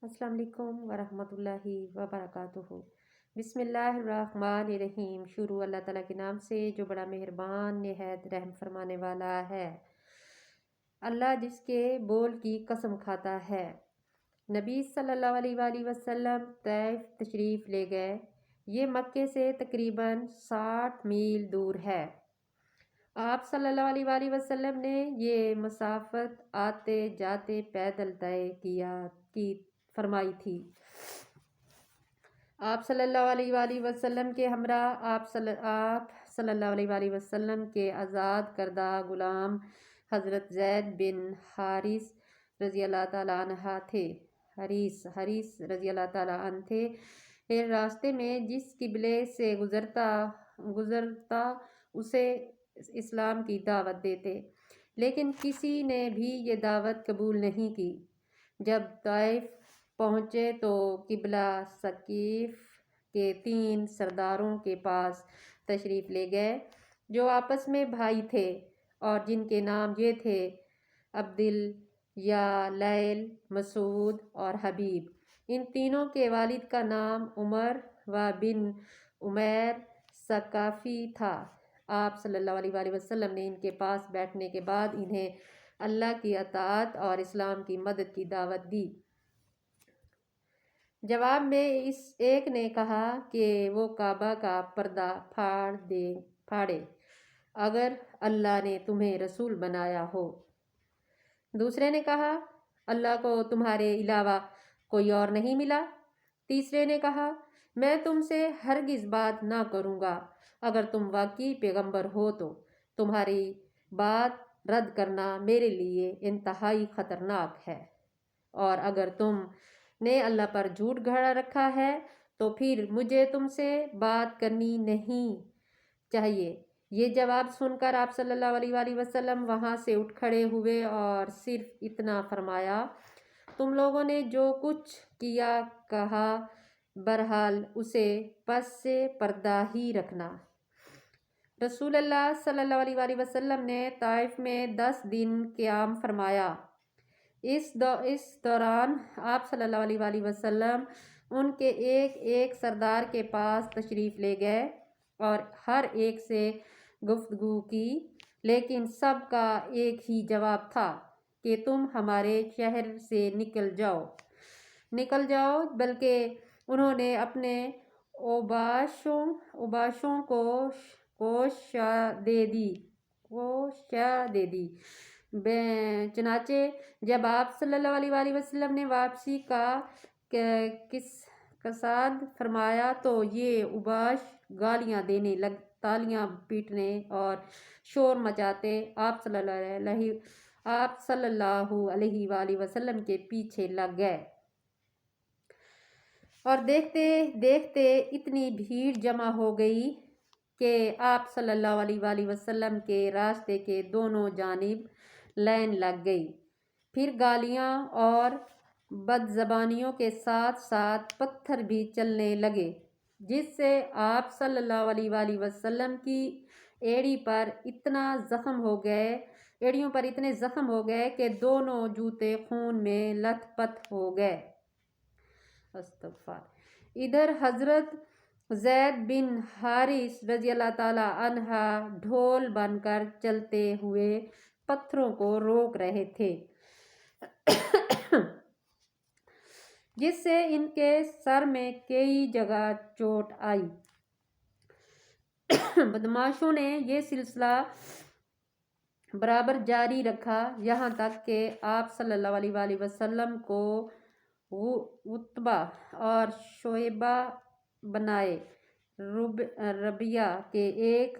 السلام علیکم ورحمۃ اللہ وبرکاتہ۔ بسم اللہ الرحمن الرحیم۔ شروع اللہ تعالیٰ کے نام سے جو بڑا مہربان نہایت رحم فرمانے والا ہے۔ اللہ جس کے بول کی قسم کھاتا ہے۔ نبی صلی اللہ علیہ وآلہ وسلم طائف تشریف لے گئے۔ یہ مکے سے تقریباً 60 میل دور ہے۔ آپ صلی اللہ علیہ وآلہ وسلم نے یہ مسافت آتے جاتے پیدل طے کی فرمائی تھی۔ آپ صلی اللہ علیہ وآلہ وسلم کے ہمراہ آپ صلی اللہ علیہ وآلہ وسلم کے آزاد کردہ غلام حضرت زید بن حارث رضی اللہ تعالیٰ عنہ تھے۔ حریث رضی اللہ تعالیٰ عنہ تھے۔ راستے میں جس قبلے سے گزرتا اسے اسلام کی دعوت دیتے، لیکن کسی نے بھی یہ دعوت قبول نہیں کی۔ جب طائف پہنچے تو قبلہ ثقیف کے 3 سرداروں کے پاس تشریف لے گئے، جو آپس میں بھائی تھے اور جن کے نام یہ تھے: عبدل یا لیل، مسعود اور حبیب۔ ان تینوں کے والد کا نام عمر و بن عمیر ثقافی تھا۔ آپ صلی اللہ علیہ وآلہ وسلم نے ان کے پاس بیٹھنے کے بعد انہیں اللہ کی اطاعت اور اسلام کی مدد کی دعوت دی۔ جواب میں اس ایک نے کہا کہ وہ کعبہ کا پردہ پھاڑے اگر اللہ نے تمہیں رسول بنایا ہو۔ دوسرے نے کہا، اللہ کو تمہارے علاوہ کوئی اور نہیں ملا۔ تیسرے نے کہا، میں تم سے ہرگز بات نہ کروں گا۔ اگر تم واقعی پیغمبر ہو تو تمہاری بات رد کرنا میرے لیے انتہائی خطرناک ہے، اور اگر تم نے اللہ پر جھوٹ گھڑا رکھا ہے تو پھر مجھے تم سے بات کرنی نہیں چاہیے۔ یہ جواب سن کر آپ صلی اللہ علیہ وآلہ وسلم وہاں سے اٹھ کھڑے ہوئے اور صرف اتنا فرمایا، تم لوگوں نے جو کچھ کیا کہا، بہرحال اسے پس سے پردہ ہی رکھنا۔ رسول اللہ صلی اللہ علیہ وآلہ وسلم نے طائف میں 10 دن قیام فرمایا۔ اس دوران آپ صلی اللہ علیہ وآلہ وسلم ان کے ایک ایک سردار کے پاس تشریف لے گئے اور ہر ایک سے گفتگو کی، لیکن سب کا ایک ہی جواب تھا کہ تم ہمارے شہر سے نکل جاؤ، بلکہ انہوں نے اپنے اوباشوں کو شاہ دے دی۔ چنانچہ جب آپ صلی اللہ علیہ وآلہ وسلم نے واپسی کا قصاد فرمایا تو یہ اوباش گالیاں دینے تالیاں پیٹنے اور شور مچاتے آپ صلی اللہ علیہ وآلہ وسلم کے پیچھے لگ گئے، اور دیکھتے دیکھتے اتنی بھیڑ جمع ہو گئی کہ آپ صلی اللہ علیہ وآلہ وسلم کے راستے کے دونوں جانب لائن لگ گئی۔ پھر گالیاں اور بدزبانیوں کے ساتھ ساتھ پتھر بھی چلنے لگے، جس سے آپ صلی اللہ علیہ وآلہ وسلم کی ایڑیوں پر اتنے زخم ہو گئے کہ دونوں جوتے خون میں لت پت ہو گئے۔ ادھر حضرت زید بن حارث رضی اللہ تعالیٰ عنہ ڈھول بن کر چلتے ہوئے پتھروں کو روک رہے تھے، جس سے ان کے سر میں کئی جگہ چوٹ آئی۔ بدماشوں نے یہ سلسلہ برابر جاری رکھا، یہاں تک کہ آپ صلی اللہ علیہ وآلہ وسلم کو عتبہ اور شعیبہ بنائے ربیعہ کے ایک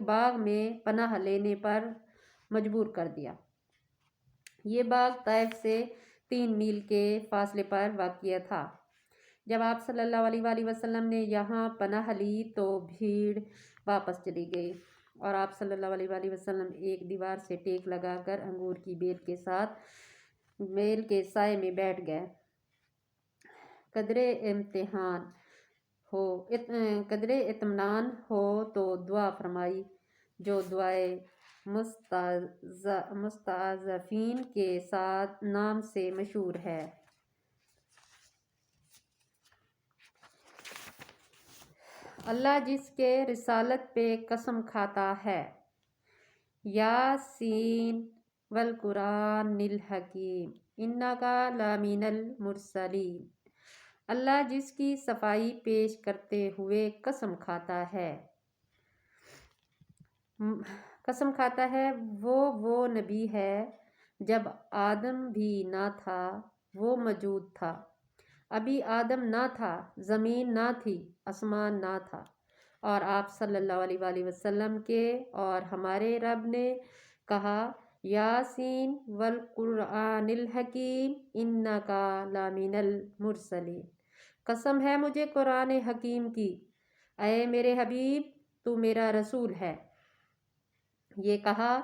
باغ میں پناہ لینے پر مجبور کر دیا۔ یہ باغ طائف سے 3 میل کے فاصلے پر واقع تھا۔ جب آپ صلی اللہ علیہ وآلہ وسلم نے یہاں پناہ لی تو بھیڑ واپس چلی گئی، اور آپ صلی اللہ علیہ وآلہ وسلم ایک دیوار سے ٹیک لگا کر انگور کی بیل کے ساتھ بیل کے سائے میں بیٹھ گئے۔ قدرے اطمینان ہو تو دعا فرمائی، جو دعائے مستضعفین کے نام سے مشہور ہے۔ اللہ جس کے رسالت پہ قسم کھاتا ہے، یاسین والقرآن الحکیم انکا لمن المرسلین۔ اللہ جس کی صفائی پیش کرتے ہوئے قسم کھاتا ہے وہ نبی ہے جب آدم بھی نہ تھا وہ موجود تھا۔ ابھی آدم نہ تھا، زمین نہ تھی، آسمان نہ تھا، اور آپ صلی اللہ علیہ وآلہ وسلم کے اور ہمارے رب نے کہا یاسین والقرآن الحکیم انکا لمن المرسلین۔ قسم ہے مجھے قرآن حکیم کی، اے میرے حبیب تو میرا رسول ہے۔ یہ کہاں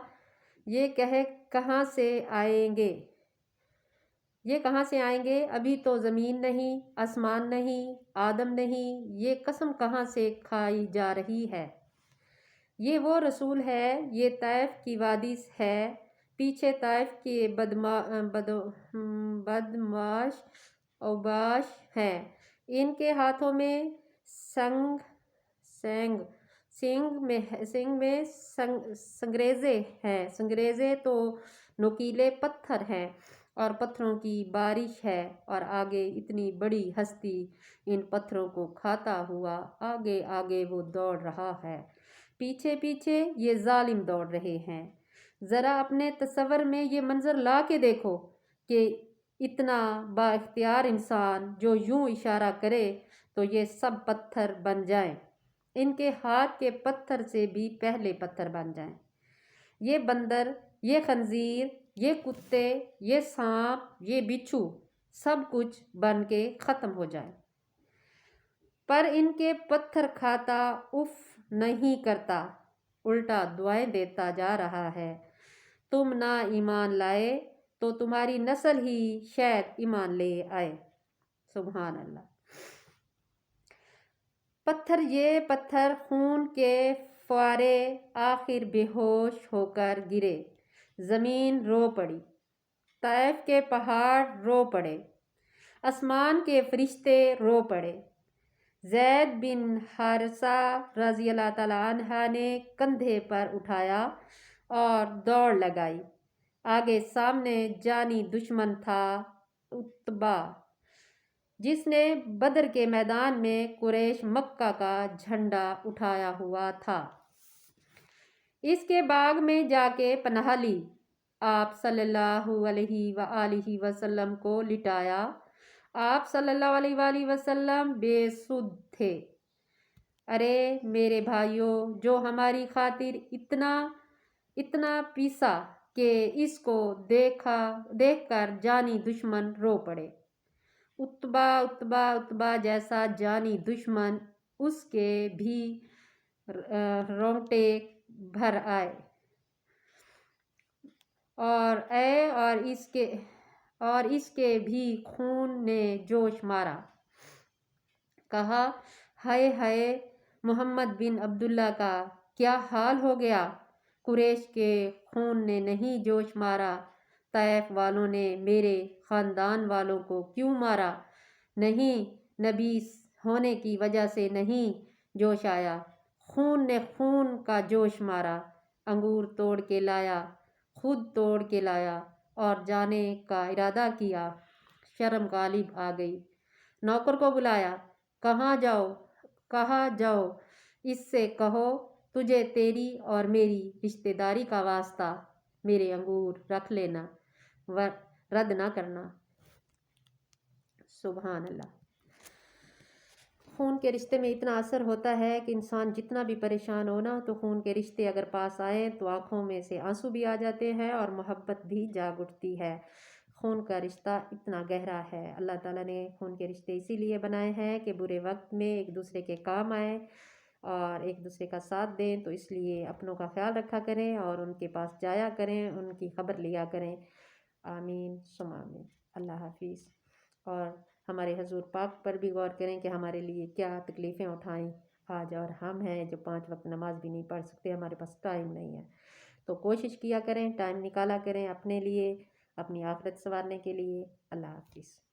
سے آئیں گے؟ ابھی تو زمین نہیں، آسمان نہیں، آدم نہیں، یہ قسم کہاں سے کھائی جا رہی ہے؟ یہ وہ رسول ہے، یہ طائف کی وادی ہے، پیچھے طائف کے بدماش اوباش ہیں، ان کے ہاتھوں میں سنگ میں سنگریزے ہیں، سنگریزے تو نوکیلے پتھر ہیں، اور پتھروں کی بارش ہے، اور آگے اتنی بڑی ہستی ان پتھروں کو کھاتا ہوا آگے آگے وہ دوڑ رہا ہے، پیچھے پیچھے یہ ظالم دوڑ رہے ہیں۔ ذرا اپنے تصور میں یہ منظر لا کے دیکھو کہ اتنا با اختیار انسان جو یوں اشارہ کرے تو یہ سب پتھر بن جائیں، ان کے ہاتھ کے پتھر سے بھی پہلے پتھر بن جائیں، یہ بندر، یہ خنزیر، یہ کتے، یہ سانپ، یہ بچھو سب کچھ بن کے ختم ہو جائے، پر ان کے پتھر کھاتا اف نہیں کرتا، الٹا دعائیں دیتا جا رہا ہے۔ تم نہ ایمان لائے تو تمہاری نسل ہی شاید ایمان لے آئے۔ سبحان اللہ۔ یہ پتھر خون کے فوارے آخر بے ہوش ہو کر گرے، زمین رو پڑی، طائف کے پہاڑ رو پڑے، آسمان کے فرشتے رو پڑے۔ زید بن حارثہ رضی اللہ تعالیٰ عنہ نے کندھے پر اٹھایا اور دوڑ لگائی۔ آگے سامنے جانی دشمن تھا عتبہ، جس نے بدر کے میدان میں قریش مکہ کا جھنڈا اٹھایا ہوا تھا۔ اس کے باغ میں جا کے پناہ لی، آپ صلی اللہ علیہ وآلہ وسلم کو لٹایا۔ آپ صلی اللہ علیہ وآلہ وسلم بے سدھ تھے۔ ارے میرے بھائیوں، جو ہماری خاطر اتنا پیسا کہ اس کو دیکھ کر جانی دشمن رو پڑے۔ عتبہ جیسا جانی دشمن، اس کے بھی رونگٹے بھر آئے اور اس کے بھی خون نے جوش مارا۔ کہا ہائے ہائے، محمد بن عبداللہ کا کیا حال ہو گیا؟ قریش کے خون نے نہیں جوش مارا، طائف والوں نے میرے خاندان والوں کو کیوں مارا؟ نہیں، نبی ہونے کی وجہ سے نہیں جوش آیا، خون نے خون کا جوش مارا۔ انگور توڑ کے لایا، خود توڑ کے لایا اور جانے کا ارادہ کیا، شرم غالب آ گئی، نوکر کو بلایا، کہا جاؤ اس سے کہو تجھے تیری اور میری رشتہ داری کا واسطہ میرے انگور رکھ لینا، رد نہ کرنا۔ سبحان اللہ۔ خون کے رشتے میں اتنا اثر ہوتا ہے کہ انسان جتنا بھی پریشان ہونا تو خون کے رشتے اگر پاس آئیں تو آنکھوں میں سے آنسو بھی آ جاتے ہیں اور محبت بھی جاگ اٹھتی ہے۔ خون کا رشتہ اتنا گہرا ہے۔ اللہ تعالیٰ نے خون کے رشتے اسی لیے بنائے ہیں کہ برے وقت میں ایک دوسرے کے کام آئیں اور ایک دوسرے کا ساتھ دیں، تو اس لیے اپنوں کا خیال رکھا کریں اور ان کے پاس جایا کریں، ان کی خبر لیا کریں۔ آمین ثم آمین۔ اللہ حافظ۔ اور ہمارے حضور پاک پر بھی غور کریں کہ ہمارے لیے کیا تکلیفیں اٹھائیں آج، اور ہم ہیں جو 5 وقت نماز بھی نہیں پڑھ سکتے، ہمارے پاس ٹائم نہیں ہے، تو کوشش کیا کریں، ٹائم نکالا کریں اپنے لیے، اپنی آخرت سنوارنے کے لیے۔ اللہ حافظ۔